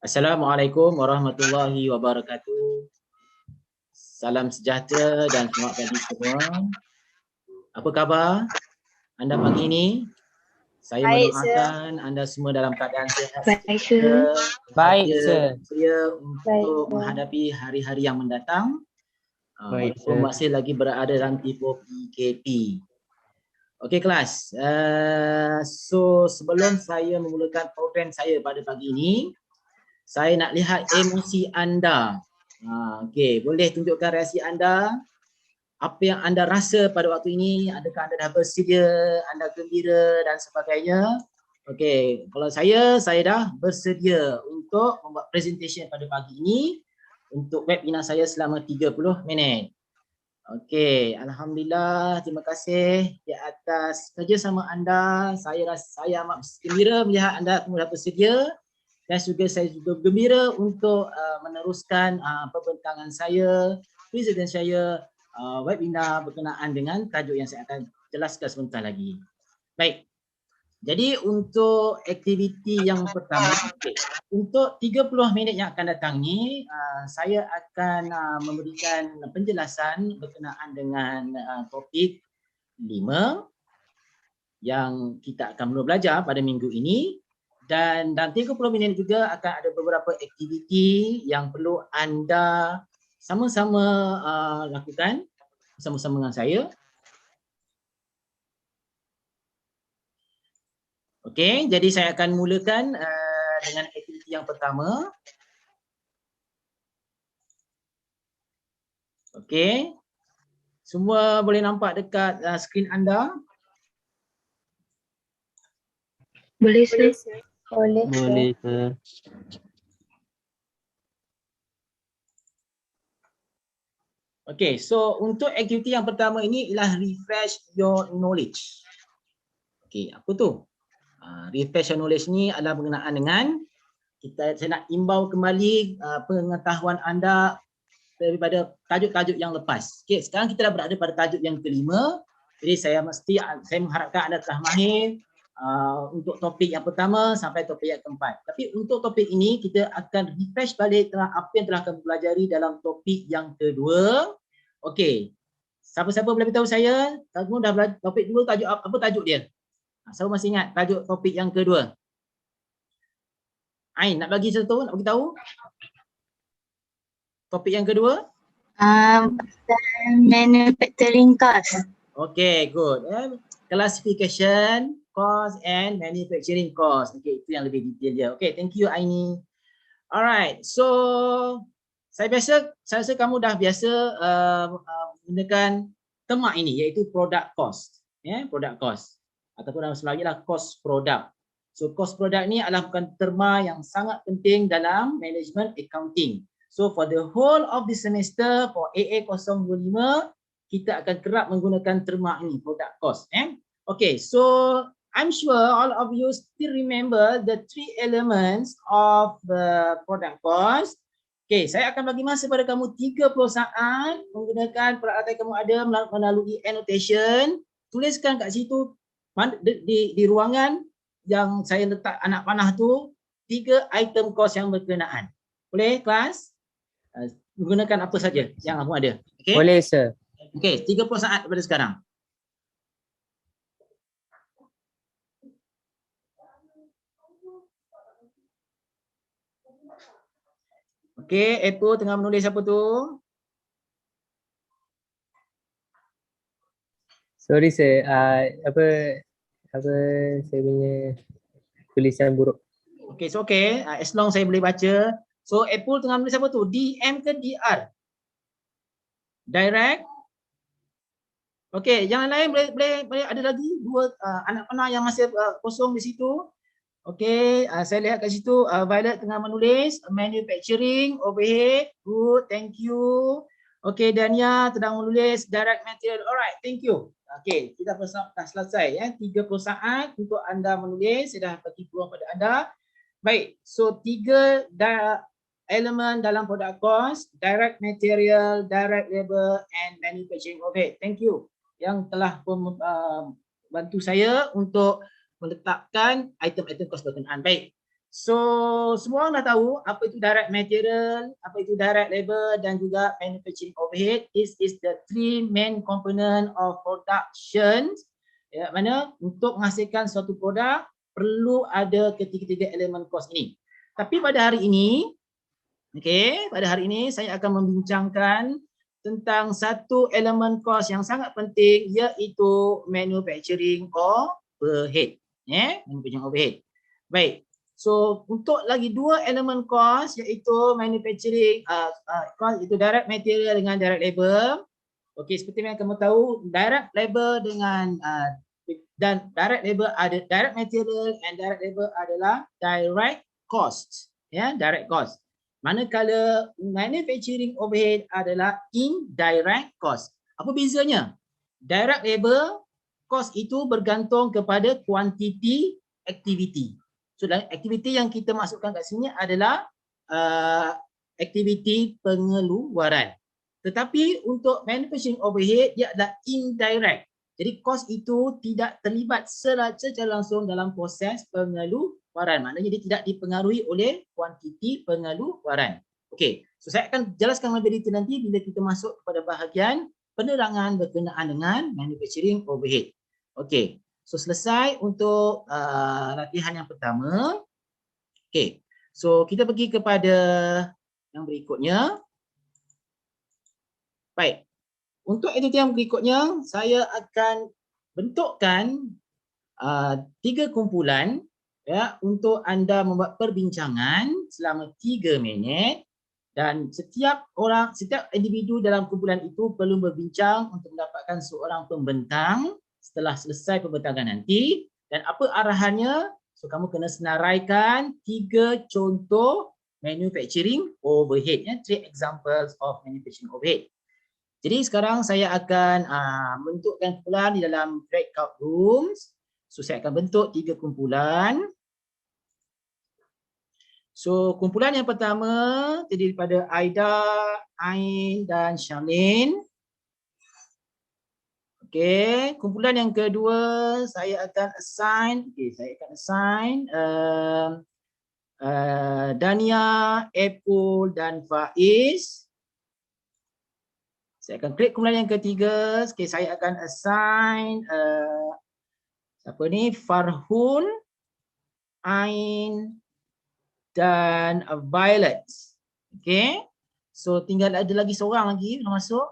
Assalamualaikum warahmatullahi wabarakatuh. Salam sejahtera dan selamat pagi semua. Apa khabar anda pagi ini? Saya mendoakan anda semua dalam keadaan sihat sejahtera, bahagia untuk menghadapi hari-hari yang mendatang. Walaupun masih lagi berada dalam tempoh PKP. Okey kelas. So sebelum saya memulakan program saya pada pagi ini, saya nak lihat emosi anda. Okey, boleh tunjukkan reaksi anda. Apa yang anda rasa pada waktu ini? Adakah anda dah bersedia, anda gembira dan sebagainya? Okey, kalau saya dah bersedia untuk membuat presentation pada pagi ini untuk webinar saya selama 30 minit. Okey, alhamdulillah, terima kasih di atas kerjasama anda. Saya amat gembira melihat anda semua dah bersedia. Dan juga saya juga gembira untuk meneruskan perbincangan saya, presentasi saya, webinar berkenaan dengan tajuk yang saya akan jelaskan sebentar lagi. Baik, jadi untuk aktiviti yang pertama, untuk 30 minit yang akan datang ni, saya akan memberikan penjelasan berkenaan dengan topik 5 yang kita akan mula belajar pada minggu ini. Dan dalam 30 minit juga akan ada beberapa aktiviti yang perlu anda sama-sama lakukan bersama-sama dengan saya. Okey, jadi saya akan mulakan dengan aktiviti yang pertama. Okey. Semua boleh nampak dekat skrin anda? Boleh, sir. Boleh, sir. Okey, so untuk aktiviti yang pertama ini ialah refresh your knowledge. Okey, apa tu? Refresh your knowledge ni adalah berkenaan dengan saya nak imbau kembali pengetahuan anda daripada tajuk-tajuk yang lepas. Okey, sekarang kita dah berada pada tajuk yang kelima. Jadi saya mengharapkan anda telah mahir untuk topik yang pertama sampai topik yang keempat. Tapi untuk topik ini kita akan refresh balik apa yang telah kami pelajari dalam topik yang kedua. Okey. Siapa-siapa boleh beritahu saya, kamu dah belajar topik 2 tajuk apa tajuk dia? Siapa masih ingat tajuk topik yang kedua? Ain, nak bagi satu, nak bagi tahu? Topik yang kedua? Manufacturing cost. Okay, good. Classification, cost and manufacturing cost. Okay, itu yang lebih detail dia. Okay, thank you Aini. Alright, so saya rasa kamu dah biasa menggunakan terma ini iaitu product cost. Product cost. Ataupun dalam Melayu adalah cost product. So cost product ni adalah bukan terma yang sangat penting dalam management accounting. So for the whole of the semester for AA025 kita akan kerap menggunakan terma ini product cost. Okay, so I'm sure all of you still remember the 3 elements of the product cost. Okay, saya akan bagi masa pada kamu 30 saat menggunakan peralatan kamu ada melalui annotation. Tuliskan kat situ di ruangan yang saya letak anak panah tu 3 item cost yang berkenaan. Boleh kelas? Menggunakan apa saja yang kamu ada. Okay? Boleh, sir. Okay, 30 saat daripada sekarang. Okay, Apple tengah menulis apa tu? Sorry, sir. Apa saya punya tulisan buruk. Okay, so okay. As long saya boleh baca. So Apple tengah menulis apa tu? DM ke DR? Direct? Okay, yang lain boleh ada lagi 2 anak panah yang masih kosong di situ. Okay, saya lihat kat situ Violet tengah menulis manufacturing overhead. Good, thank you. Okay, Dania sedang menulis direct material. Alright, thank you. Okay, kita dah selesai 30 saat untuk anda menulis. Saya dah bagi peluang pada anda. Baik, so 3 elemen dalam product cost, direct material, direct labor and manufacturing overhead. Thank you yang telah bantu saya untuk meletakkan item-item kos berkenaan. Baik. So semua orang dah tahu apa itu direct material, apa itu direct labor dan juga manufacturing overhead. This is the three main component of production. Ya, mana untuk menghasilkan suatu produk perlu ada ketiga-tiga elemen kos ini. Tapi pada hari ini, pada hari ini saya akan membincangkan tentang satu elemen kos yang sangat penting, iaitu manufacturing overhead. Manufacturing overhead. Baik. So untuk lagi dua elemen cost, iaitu manufacturing cost, itu direct material dengan direct labor. Okey, seperti yang kamu tahu, direct labor dengan dan direct labor ada direct material and direct labor adalah direct cost, direct cost. Manakala manufacturing overhead adalah indirect cost. Apa bezanya? Direct labor cost itu bergantung kepada kuantiti aktiviti. So aktiviti yang kita masukkan kat sini adalah aktiviti pengeluaran. Tetapi untuk manufacturing overhead dia adalah indirect. Jadi kos itu tidak terlibat secara langsung dalam proses pengeluaran. Maknanya dia tidak dipengaruhi oleh kuantiti pengeluaran. Okey, so saya akan jelaskan lebih detail nanti bila kita masuk kepada bahagian penerangan berkenaan dengan manufacturing overhead. Okey. So selesai untuk latihan yang pertama. Okey. So kita pergi kepada yang berikutnya. Baik. Untuk aktiviti yang berikutnya, saya akan bentukkan 3 kumpulan untuk anda membuat perbincangan selama 3 minit dan setiap individu dalam kumpulan itu perlu berbincang untuk mendapatkan seorang pembentang setelah selesai pembentangan nanti. Dan apa arahannya? So kamu kena senaraikan 3 contoh manufacturing overhead, 3 examples of manufacturing overhead. Jadi sekarang saya akan bentukkan kumpulan di dalam breakout rooms. So saya akan bentuk 3 kumpulan. So kumpulan yang pertama terdiri daripada Aida, Ain dan Syamlin. Okey, kumpulan yang kedua saya akan assign Dania, Epul dan Faiz. Saya akan klik kumpulan yang ketiga. Okay, saya akan assign siapa ni? Farhun, Ain dan Violet. Okay. So tinggal ada lagi seorang lagi belum masuk.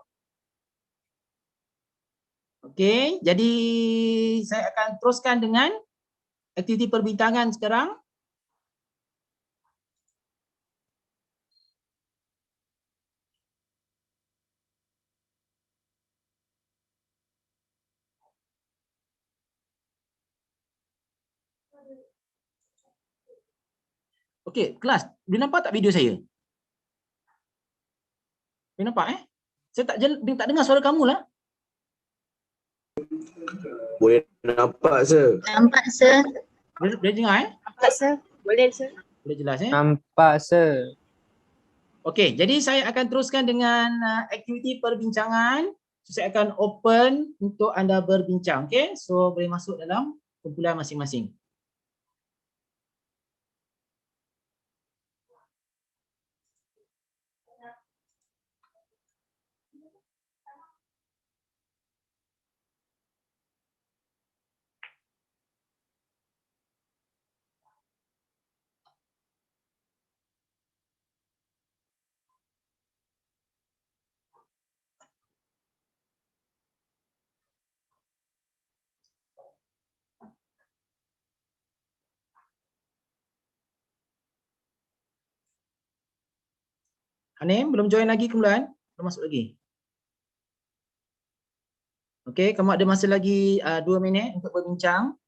Okay. Jadi saya akan teruskan dengan aktiviti perbincangan sekarang. Okey, kelas. Boleh nampak tak video saya? Boleh nampak Saya tak dengar suara kamu lah. Boleh nampak, sir. Nampak, sir. Boleh dengar Nampak, sir. Boleh, sir. Boleh jelas Nampak, sir. Okey, jadi saya akan teruskan dengan aktiviti perbincangan. So, saya akan open untuk anda berbincang. Okey, so boleh masuk dalam kumpulan masing-masing. Hanim, belum join lagi kumpulan? Belum masuk lagi? Okey, kamu ada masa lagi 2 minit untuk berbincang.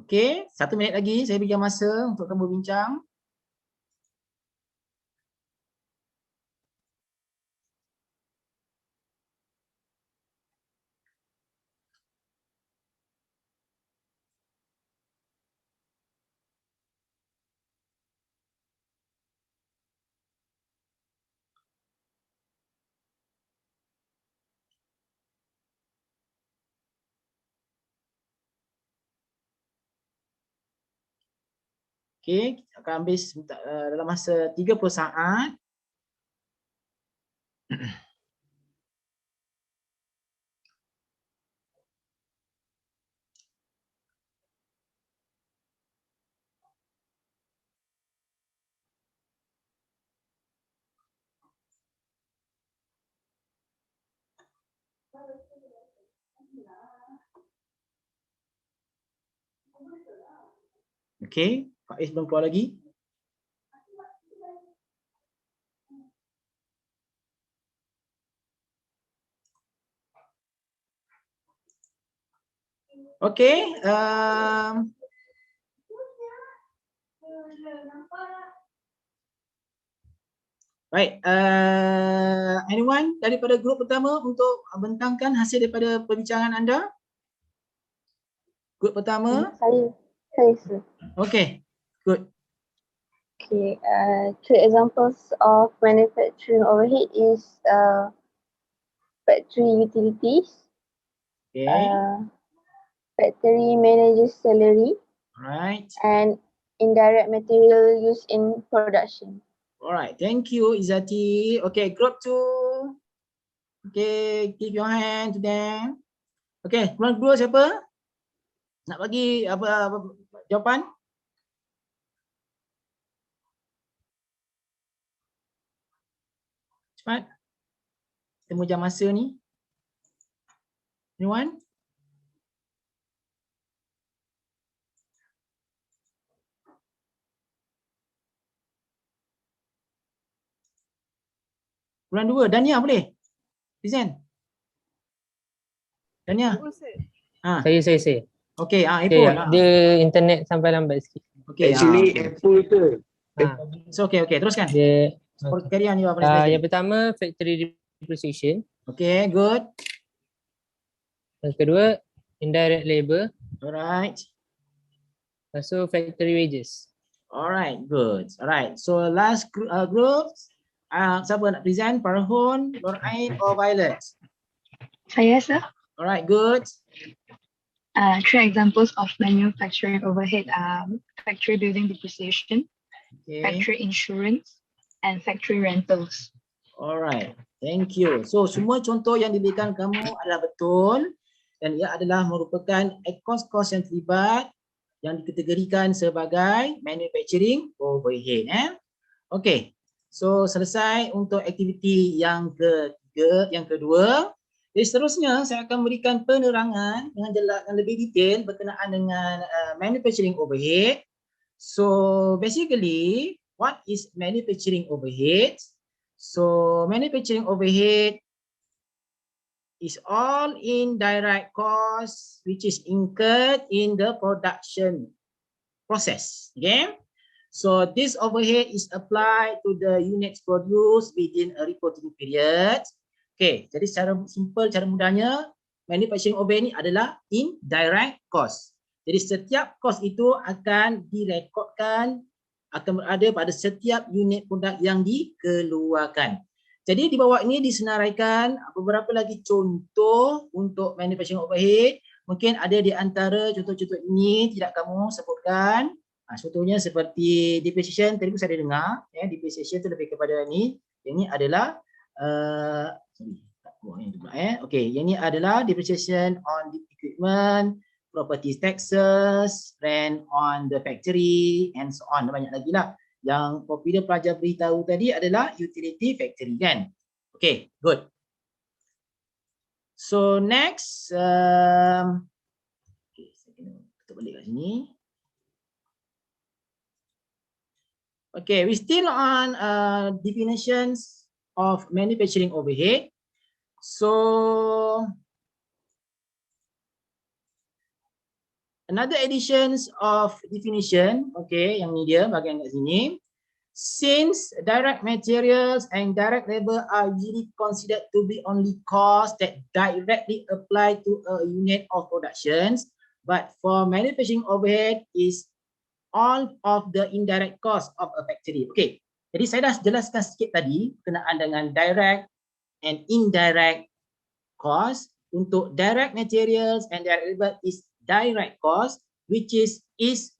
Okey, 1 minit lagi saya berikan masa untuk kamu berbincang. Okey, kita akan ambil dalam masa 30 saat. Okey, Faiz belum keluar lagi. Okey, baik, anyone daripada grup pertama untuk bentangkan hasil daripada perbincangan anda? Grup pertama? Saya sir. Okey, good. Okay, three examples of manufacturing overhead is factory utilities, Okay, factory manager's salary, alright. and indirect material used in production. Alright, thank you Izzati. Okay, group 2. Okay, give your hand to them. Okay, keluar dua siapa? Nak bagi apa jawapan? Cepat. Temu jam masa ni. Anyone? Bulan 2, Dania boleh? Present. Dania. Ha. Saya. Okey, Dia, Apple. dia internet sampai lambat sikit. Okey. Actually Apple ke? So okey, teruskan. Dia Carry on your presentation. yang pertama factory depreciation. Okey, good. Yang kedua indirect labor. Alright. Lepas tu factory wages. Alright, good. Alright. So last group, siapa nak present? Farhun, Nurain or Violet? Saya sir. Alright, good. Three examples of manufacturing overhead are factory building depreciation, Okay. factory insurance, and factory rentals. Alright, thank you. So semua contoh yang diberikan kamu adalah betul dan ia adalah merupakan kos-kos yang terlibat yang dikategorikan sebagai manufacturing overhead. Okay, so selesai untuk aktiviti yang ketiga, yang kedua. Jadi seterusnya saya akan berikan penerangan dengan jelas dan lebih detail berkenaan dengan manufacturing overhead. So basically, what is manufacturing overhead? So manufacturing overhead is all indirect costs which is incurred in the production process. Okay. So this overhead is applied to the units produced within a reporting period. Okay, jadi secara simple, cara mudahnya, manufacturing overhead ini adalah indirect cost. Jadi setiap kos itu akan direkodkan, akan berada pada setiap unit produk yang dikeluarkan. Jadi di bawah ini disenaraikan beberapa lagi contoh untuk manufacturing overhead. Mungkin ada di antara contoh-contoh ini tidak kamu sebutkan. Contohnya seperti depreciation, tadi pun saya dengar. Depreciation itu lebih kepada ni. Ini adalah okay, yang ini adalah depreciation on the equipment, property taxes, rent on the factory, and so on. Banyak lagi lah. Yang popular pelajar beritahu tadi adalah utility factory kan. Okay, good. So next, okay, saya kena tutup balik kat sini. Okay, we still on definitions of manufacturing overhead. So another additions of definition, okay, yang ni dia bahagian kat sini. Since direct materials and direct labor are usually considered to be only costs that directly apply to a unit of productions, but for manufacturing overhead is all of the indirect cost of a factory. Okay, jadi saya dah jelaskan sikit tadi berkenaan dengan direct and indirect cost. Untuk direct materials and direct labor is direct cost, which is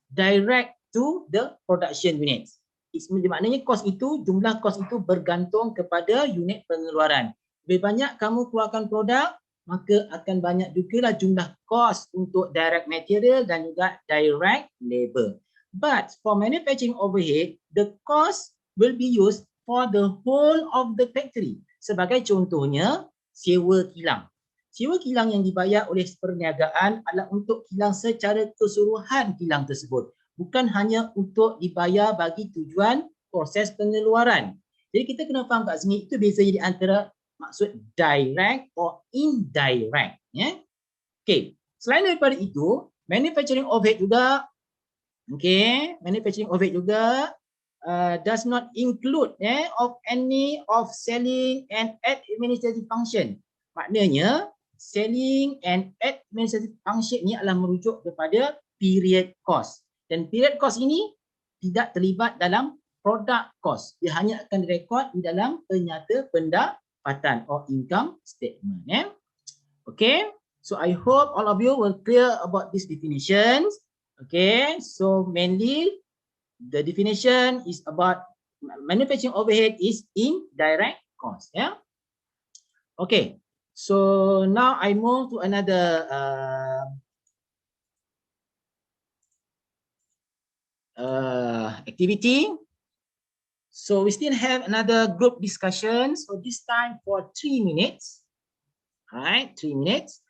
direct to the production units. Maknanya kos itu, jumlah kos itu bergantung kepada unit pengeluaran. Lebih banyak kamu keluarkan produk, maka akan banyak jugalah jumlah kos untuk direct material dan juga direct labor. But for manufacturing overhead, the cost will be used for the whole of the factory. Sebagai contohnya, sewa kilang. Sewa kilang yang dibayar oleh perniagaan adalah untuk kilang secara keseluruhan kilang tersebut. Bukan hanya untuk dibayar bagi tujuan proses pengeluaran. Jadi kita kena faham kat sini, itu beza di antara maksud direct or indirect. Ya? Okay. Selain daripada itu, manufacturing overhead juga, manufacturing overhead juga does not include of any of selling and administrative function. Maknanya, selling and administrative function ni adalah merujuk kepada period cost. Dan period cost ini tidak terlibat dalam product cost. Dia hanya akan direkod di dalam penyata pendapatan or income statement. Okay, so I hope all of you will clear about these definitions. Okay, so mainly the definition is about manufacturing overhead is indirect cost. Okay, so now I move to another activity. So we still have another group discussion. So this time for 3 minutes. All right, 3 minutes.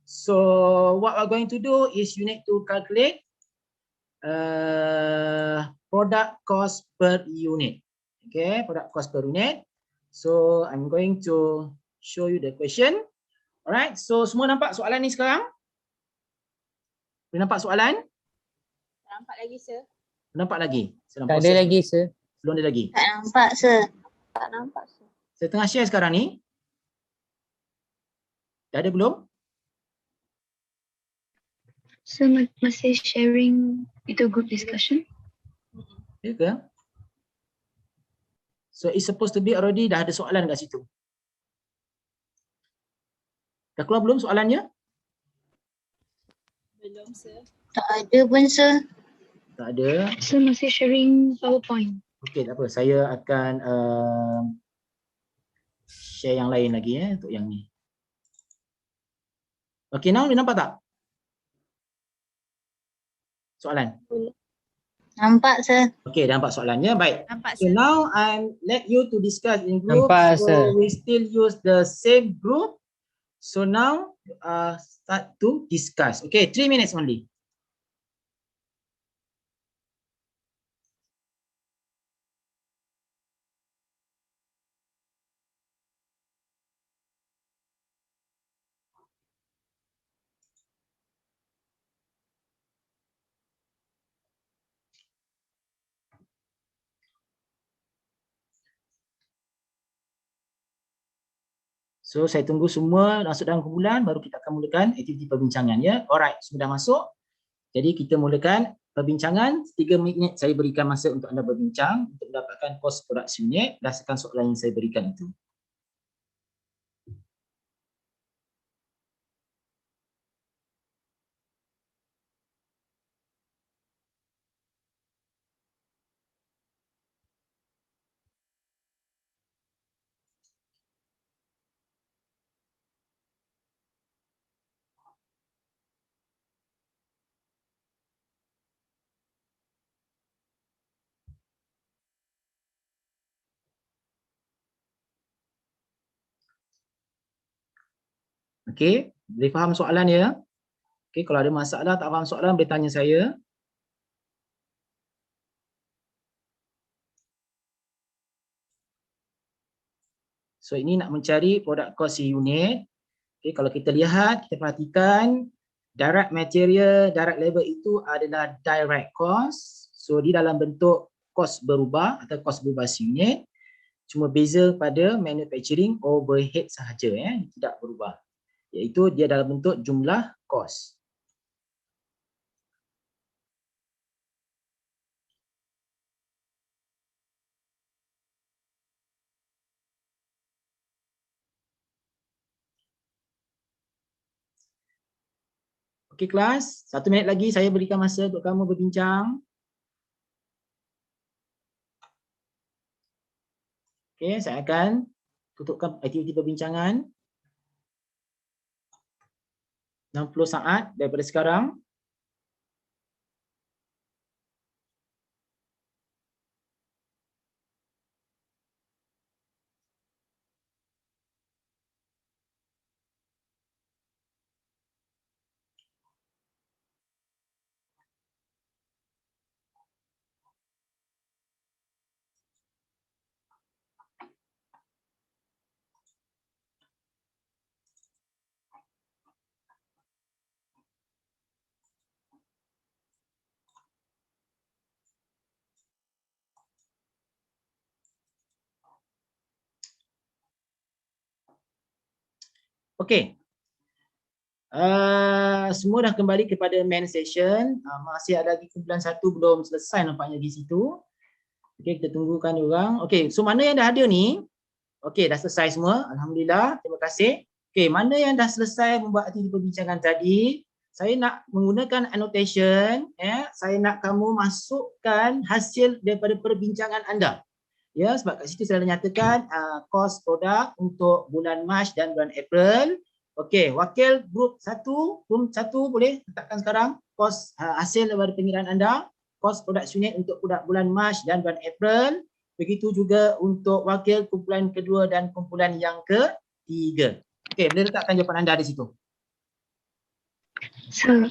So what we're going to do is you need to calculate product cost per unit. Okay, product cost per unit. So I'm going to show you the question. All right, so semua nampak soalan ni sekarang? Boleh nampak soalan? Nampak lagi, sir. Nampak lagi? Tak ada lagi, sir. Belum ada lagi. Tak nampak, sir. Tak nampak, sir. Saya tengah share sekarang ni. Dah ada belum? So masih sharing itu group discussion? Ya ke? So it's supposed to be already dah ada soalan kat situ. Dah keluar belum soalannya? Belum, sir. Tak ada pun, sir. Tak ada. So masih sharing PowerPoint? Okey, tak apa. Saya akan share yang lain lagi untuk yang ni. Okey, now boleh nampak tak? Soalan? Nampak, sir. Okey, dah nampak soalannya. Baik. Nampak, So now I let you to discuss in group. Nampak, so sir. we still use the same group. So now start to discuss. Okay, 3 minutes only. So saya tunggu semua masuk dalam kumpulan baru kita akan mulakan aktiviti perbincangan ya. Alright, sudah masuk. Jadi kita mulakan perbincangan. 3 minit saya berikan masa untuk anda berbincang untuk mendapatkan cost production unit berdasarkan soalan yang saya berikan itu. Okey, boleh faham soalan ya? Okey, kalau ada masalah tak faham soalan boleh tanya saya. So ini nak mencari product cost unit. Okey, kalau kita lihat, kita perhatikan direct material, direct labor itu adalah direct cost. So di dalam bentuk cost berubah atau cost berubah unit. Cuma beza pada manufacturing overhead sahaja tidak berubah. Iaitu dia dalam bentuk jumlah kos. Okey kelas, 1 minit lagi saya berikan masa untuk kamu berbincang. Okey, saya akan tutupkan aktiviti perbincangan 60 saat daripada sekarang. Okey. Semua dah kembali kepada main session. Masih ada lagi kumpulan 1 belum selesai nampaknya di situ. Okey, kita tunggukan orang. Okey, so mana yang dah ada ni? Okey, dah selesai semua. Alhamdulillah. Terima kasih. Okey, mana yang dah selesai membuat aktiviti perbincangan tadi? Saya nak menggunakan annotation. Saya nak kamu masukkan hasil daripada perbincangan anda. Ya, sebab kat situ saya dah nyatakan kos produk untuk bulan Mac dan bulan April. Okey, wakil grup 1, boleh letakkan sekarang kos hasil daripada pengiraan anda, kos produk unit untuk bulan Mac dan bulan April. Begitu juga untuk wakil kumpulan kedua dan kumpulan yang ketiga. Okey, boleh letakkan jawapan anda di situ. So,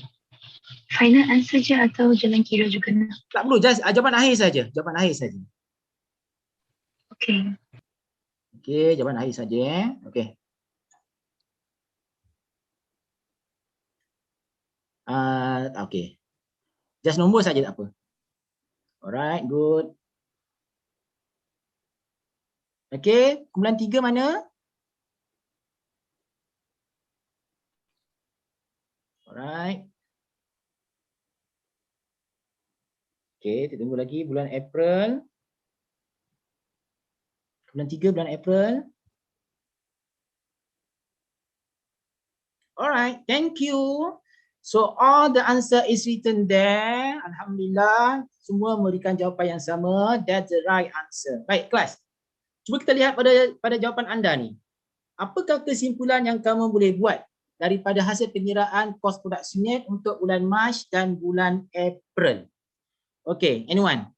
final answer je atau jalan kira juga nak? Tak perlu, just jawapan akhir saja. Jawapan akhir saja. Okay. Okey, jawapan akhir saja. Okey. Okey. Just nombor saja tak apa. Alright, good. Okey, kumpulan 3 mana? Alright. Okey, kita tunggu lagi bulan April. Bulan 3 bulan April. Alright, thank you. So all the answer is written there. Alhamdulillah, semua memberikan jawapan yang sama. That's the right answer. Baik, kelas. Cuba kita lihat pada jawapan anda ni. Apakah kesimpulan yang kamu boleh buat daripada hasil pengiraan kos produk unit untuk bulan Mac dan bulan April? Okay, anyone?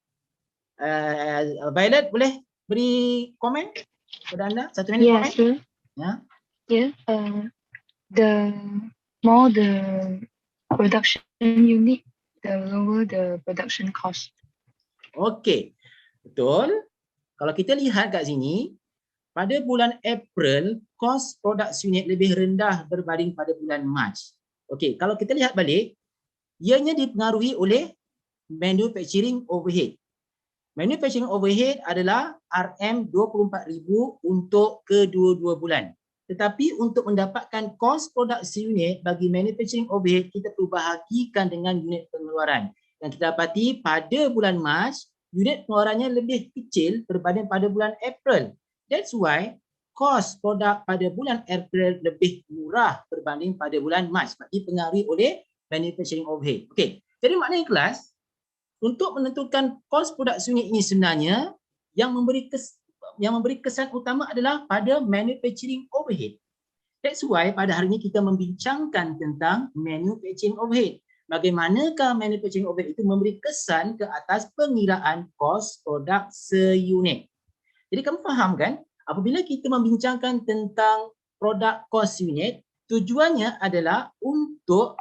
Violet, boleh beri komen kepada anda? 1 minit Yeah, komen? sure. Ya. Yeah. The more the production unit, the lower the production cost. Okey, betul. Kalau kita lihat kat sini, pada bulan April, kos produk unit lebih rendah berbanding pada bulan Mac. Okey, kalau kita lihat balik, ianya dipengaruhi oleh manufacturing overhead. Manufacturing overhead adalah RM24,000 untuk kedua-dua bulan. Tetapi untuk mendapatkan kos produk unit bagi manufacturing overhead, kita perlu bahagikan dengan unit pengeluaran. Yang kita dapati pada bulan Mac, unit pengeluarannya lebih kecil berbanding pada bulan April. That's why kos produk pada bulan April lebih murah berbanding pada bulan Mac sebab dipengaruhi oleh manufacturing overhead. Okey, jadi maknanya kelas, untuk menentukan kos produk unit ini sebenarnya yang memberi kesan utama adalah pada manufacturing overhead. That's why pada hari ini kita membincangkan tentang manufacturing overhead. Bagaimanakah manufacturing overhead itu memberi kesan ke atas pengiraan kos produk seunit. Jadi kamu faham kan, apabila kita membincangkan tentang produk kos unit, tujuannya adalah untuk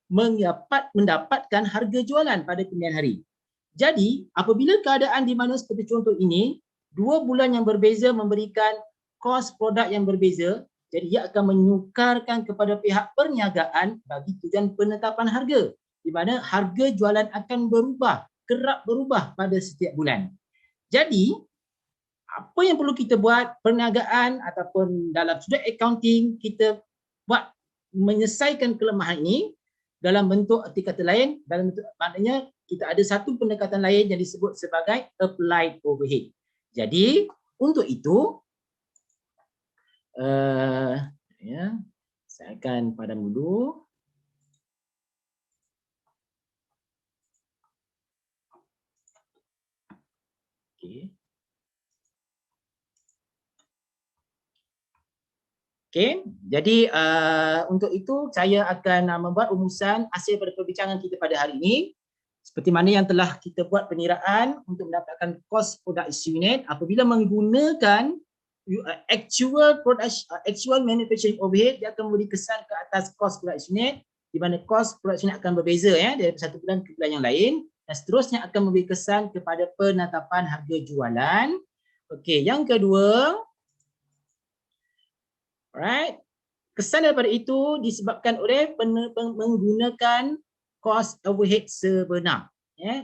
mendapatkan harga jualan pada kemudian hari. Jadi, apabila keadaan di mana seperti contoh ini, 2 bulan yang berbeza memberikan kos produk yang berbeza, jadi ia akan menyukarkan kepada pihak perniagaan bagi tujuan penetapan harga, di mana harga jualan akan berubah, kerap berubah pada setiap bulan. Jadi, apa yang perlu kita buat, perniagaan ataupun dalam sudut accounting, kita buat menyelesaikan kelemahan ini dalam bentuk arti kata lain, dalam bentuk maknanya kita ada satu pendekatan lain yang disebut sebagai applied overhead. Jadi untuk itu saya akan padam dulu. Okey. Okey, jadi untuk itu saya akan membuat rumusan hasil pada perbincangan kita pada hari ini. Seperti mana yang telah kita buat peniraan untuk mendapatkan cost product unit apabila menggunakan actual manufacturing overhead, dia akan memberi kesan ke atas cost product unit, di mana cost product unit akan berbeza dari satu bulan ke bulan yang lain, dan seterusnya akan memberi kesan kepada penetapan harga jualan. Okey, yang kedua, alright, kesan daripada itu disebabkan oleh menggunakan cost overhead sebenar,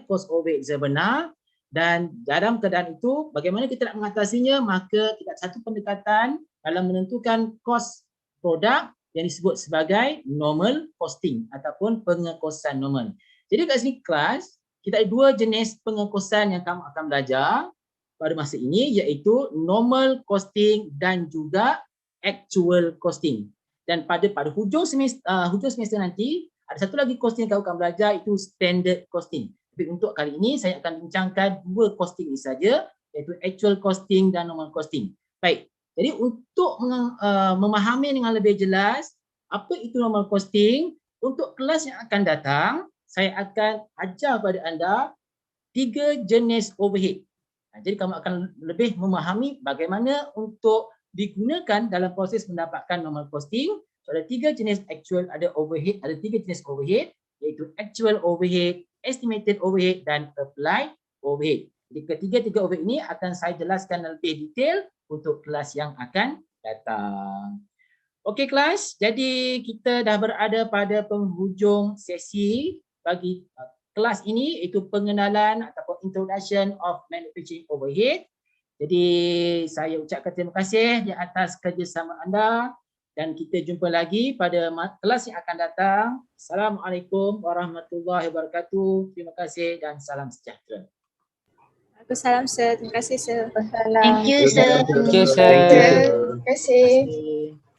cost overhead sebenar. Dan dalam keadaan itu, bagaimana kita nak mengatasinya? Maka kita ada satu pendekatan dalam menentukan kos produk yang disebut sebagai normal costing ataupun pengekosan normal. Jadi kat sini kelas, kita ada dua jenis pengekosan yang kamu akan belajar pada masa ini, iaitu normal costing dan juga actual costing. Dan pada hujung semester nanti, ada satu lagi costing yang kamu akan belajar, itu standard costing. Tapi untuk kali ini saya akan bincangkan dua costing ini saja, iaitu actual costing dan normal costing. Baik, jadi untuk memahami dengan lebih jelas apa itu normal costing, untuk kelas yang akan datang, saya akan ajar pada anda 3 jenis overhead. Jadi kamu akan lebih memahami bagaimana untuk digunakan dalam proses mendapatkan normal costing. So, ada 3 jenis actual, ada 3 jenis overhead, iaitu actual overhead, estimated overhead dan applied overhead. Jadi ketiga-tiga overhead ini akan saya jelaskan lebih detail untuk kelas yang akan datang. Okey kelas, jadi kita dah berada pada penghujung sesi bagi kelas ini, iaitu pengenalan ataupun introduction of manufacturing overhead. Jadi saya ucapkan terima kasih di atas kerjasama anda. Dan kita jumpa lagi pada kelas yang akan datang. Assalamualaikum warahmatullahi wabarakatuh. Terima kasih dan salam sejahtera. Waalaikumsalam sir. Terima kasih sir. Wassalam. Thank you sir. Thank you, sir. Thank you. Terima kasih. Terima kasih.